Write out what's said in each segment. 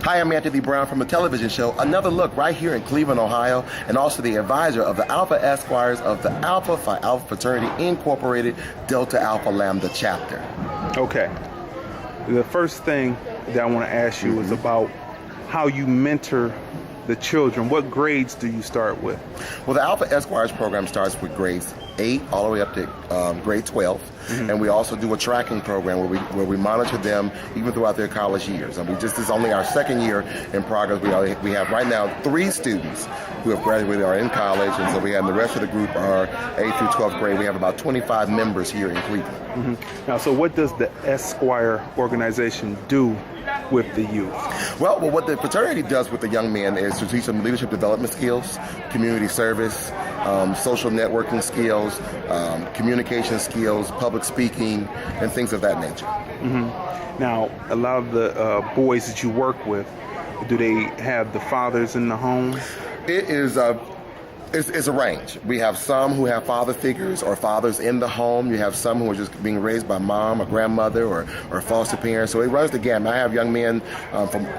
Hi, I'm Anthony Brown from the television show Another Look right here in Cleveland, Ohio, and also the advisor of the Alpha ESQuires of the Alpha Phi Alpha Fraternity Incorporated Delta Alpha Lambda chapter. Okay. The first thing that I want to ask you is about how you mentor the children. What grades do you start with? Well, the Alpha ESQuires program starts with grades 8 all the way up to grade 12, and we also do a tracking program where we monitor them even throughout their college years. And this is only our second year in progress. We have right now 3 students who have graduated are in college, and so we have the rest of the group are 8th through 12th grade. We have about 25 members here in Cleveland. Now, so what does the ESQuire organization do with the youth? Well, what the fraternity does with the young men is to teach them leadership development skills, community service, social networking skills, communication skills, public speaking, and things of that nature. Now, a lot of the boys that you work with, do they have the fathers in the home? It is it's a range. We have some who have father figures or fathers in the home. You have some who are just being raised by mom or grandmother or foster parents. So it runs the gamut. I have young men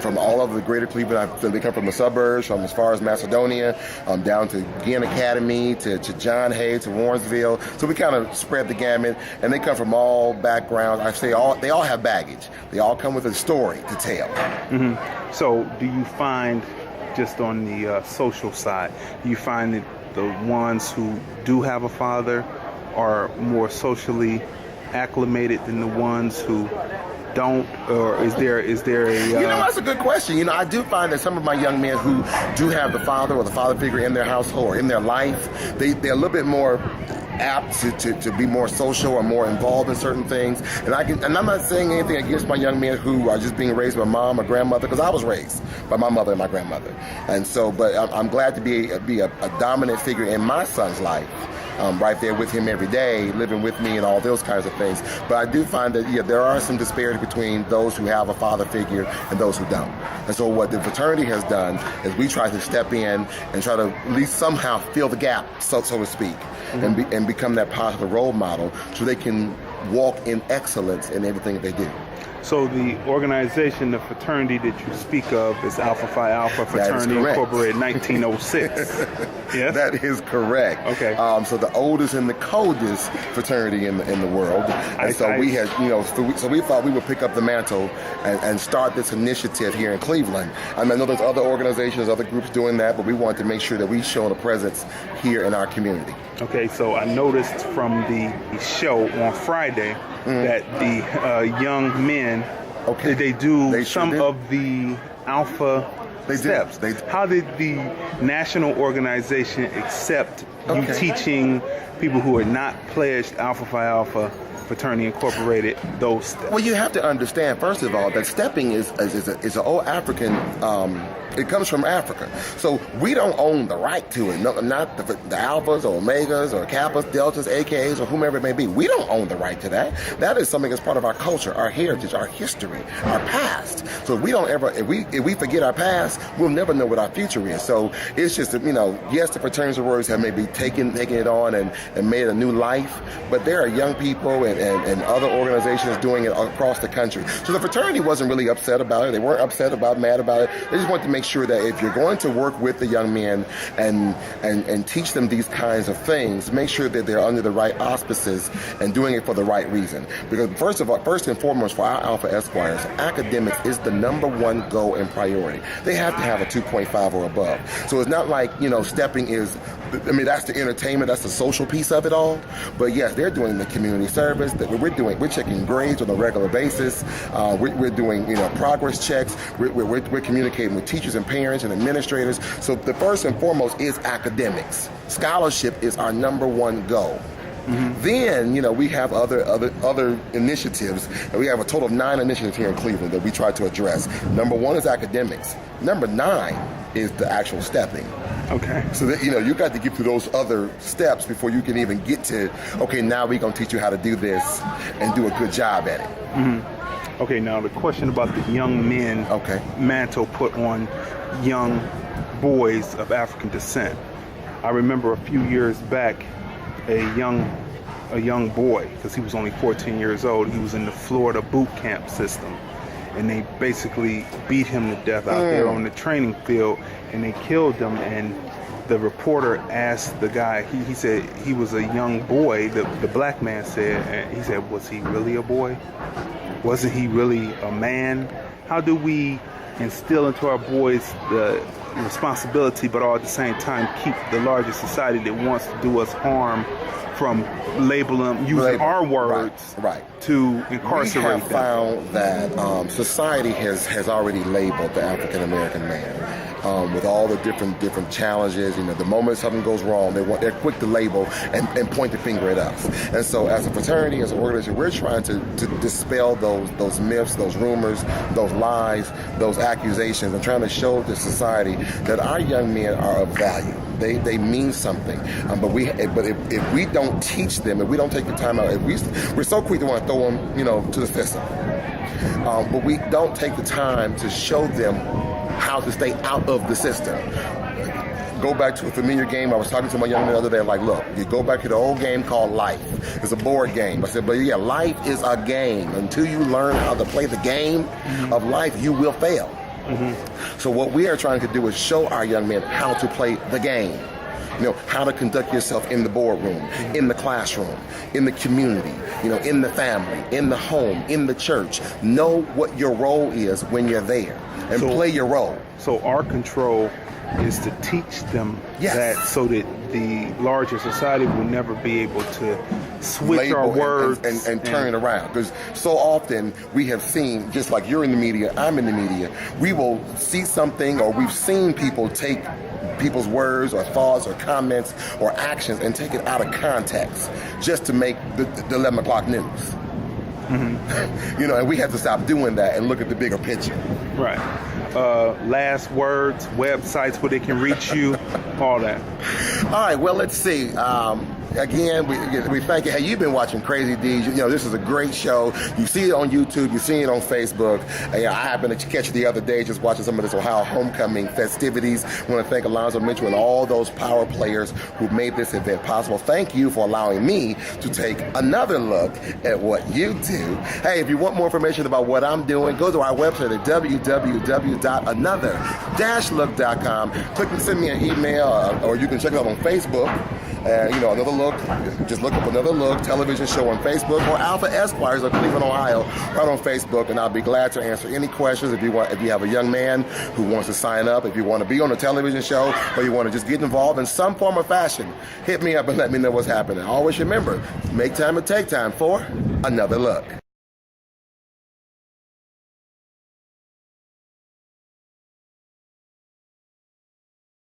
from all over the greater Cleveland. They come from the suburbs, from as far as Macedonia, down to Ginn Academy, to John Hay, to Warrensville. So we kind of spread the gamut, and they come from all backgrounds. I say they all have baggage. They all come with a story to tell. So do you find, just on the social side, you find that the ones who do have a father are more socially acclimated than the ones who don't, or is there a You know, that's a good question. I do find that some of my young men who do have the father or the father figure in their household or in their life, they're a little bit more apt to be more social or more involved in certain things. And I'm not saying anything against my young men who are just being raised by mom or grandmother, because I was raised by my mother and my grandmother. And so, but I'm glad to be a dominant figure in my son's life. Right there with him every day, living with me and all those kinds of things. But I do find that there are some disparity between those who have a father figure and those who don't. And so what the fraternity has done is we try to step in and try to at least somehow fill the gap, so to speak, and become that positive role model so they can walk in excellence in everything that they do. So the organization, the fraternity that you speak of is Alpha Phi Alpha Fraternity Incorporated, 1906. Yes? That is correct. Okay. So the oldest and the coldest fraternity in the world. And so we had, so we thought we would pick up the mantle and start this initiative here in Cleveland. I know there's other organizations, other groups doing that, but we wanted to make sure that we show a presence here in our community. Okay, so I noticed from the show on Friday that the young men, they do some of the Alpha steps. How did the national organization accept you teaching people who are not pledged Alpha Phi Alpha Fraternity Incorporated those steps? Well, you have to understand, first of all, that stepping is an old African. It comes from Africa, so we don't own the right to it. No, not the Alphas or Omegas or Kappas, Deltas, AKs, or whomever it may be. We don't own the right to that. That is something that's part of our culture, our heritage, our history, our past. So if we don't ever, if we forget our past, we'll never know what our future is. So it's just that, yes, the fraternities and sororities have maybe taken it on and made a new life, but there are young people and other organizations doing it across the country. So the fraternity wasn't really upset about it. They weren't mad about it. They just wanted to make sure that if you're going to work with the young men and teach them these kinds of things, make sure that they're under the right auspices and doing it for the right reason. Because first and foremost, for our Alpha ESQuires, academics is the #1 goal and priority. They have to have a 2.5 or above. So it's not like, stepping is, that's the entertainment, that's the social piece of it all. But yes, they're doing the community service. We're checking grades on a regular basis. We're doing, progress checks. We're communicating with teachers and parents and administrators. So the first and foremost is academics. Scholarship is our #1 goal. Then, we have other initiatives, and we have a total of 9 initiatives here in Cleveland that we try to address. #1 is academics. Number 9 is the actual stepping. Okay. So that, you got to get through those other steps before you can even get to, okay, now we're going to teach you how to do this and do a good job at it. Okay, now the question about the young men mantle put on young boys of African descent. I remember a few years back, a young boy, because he was only 14 years old, he was in the Florida boot camp system. and they basically beat him to death out there on the training field, and they killed him. And the reporter asked the guy, he said he was a young boy, the black man said, and he said, was he really a boy? Wasn't he really a man? How do we instill into our boys the responsibility, but all at the same time keep the larger society that wants to do us harm from using our words to incarcerate them? We have found that society has already labeled the African American man. With all the different challenges, the moment something goes wrong, they're quick to label and point the finger at us. And so, as a fraternity, as an organization, we're trying to dispel those myths, those rumors, those lies, those accusations, and trying to show the society that our young men are of value. They mean something. But if we don't teach them, if we don't take the time out, we're so quick to want to throw them, to the system. But we don't take the time to show them how to stay out of the system. Go back to a familiar game. I was talking to my young man the other day, like, look, you go back to the old game called life. It's a board game. I said, but yeah, life is a game. Until you learn how to play the game of life, you will fail. So what we are trying to do is show our young men how to play the game. How to conduct yourself in the boardroom, in the classroom, in the community, in the family, in the home, in the church. Know what your role is when you're there and play your role. So our control is to teach them that, so that the larger society will never be able to switch label our words and turn it around. Because so often we have seen, just like you're in the media, I'm in the media, we will see something, or we've seen people take people's words or thoughts or comments or actions and take it out of context just to make the 11 o'clock news. And we have to stop doing that and look at the bigger picture. Right. Last words, websites where they can reach you, all that. All right, well, let's see. Again, we thank you. Hey, you've been watching Crazy D's. This is a great show. You see it on YouTube. You see it on Facebook. I happened to catch it the other day just watching some of this Ohio homecoming festivities. I want to thank Alonzo Mitchell and all those power players who made this event possible. Thank you for allowing me to take another look at what you do. Hey, if you want more information about what I'm doing, go to our website at www.another-look.com. Click and send me an email, or you can check it out on Facebook. Another Look, just look up Another Look television show on Facebook, or Alpha ESQuires of Cleveland, Ohio, right on Facebook, and I'll be glad to answer any questions. If you have a young man who wants to sign up, if you want to be on a television show, or you want to just get involved in some form or fashion, hit me up and let me know what's happening. Always remember, make time and take time for Another Look.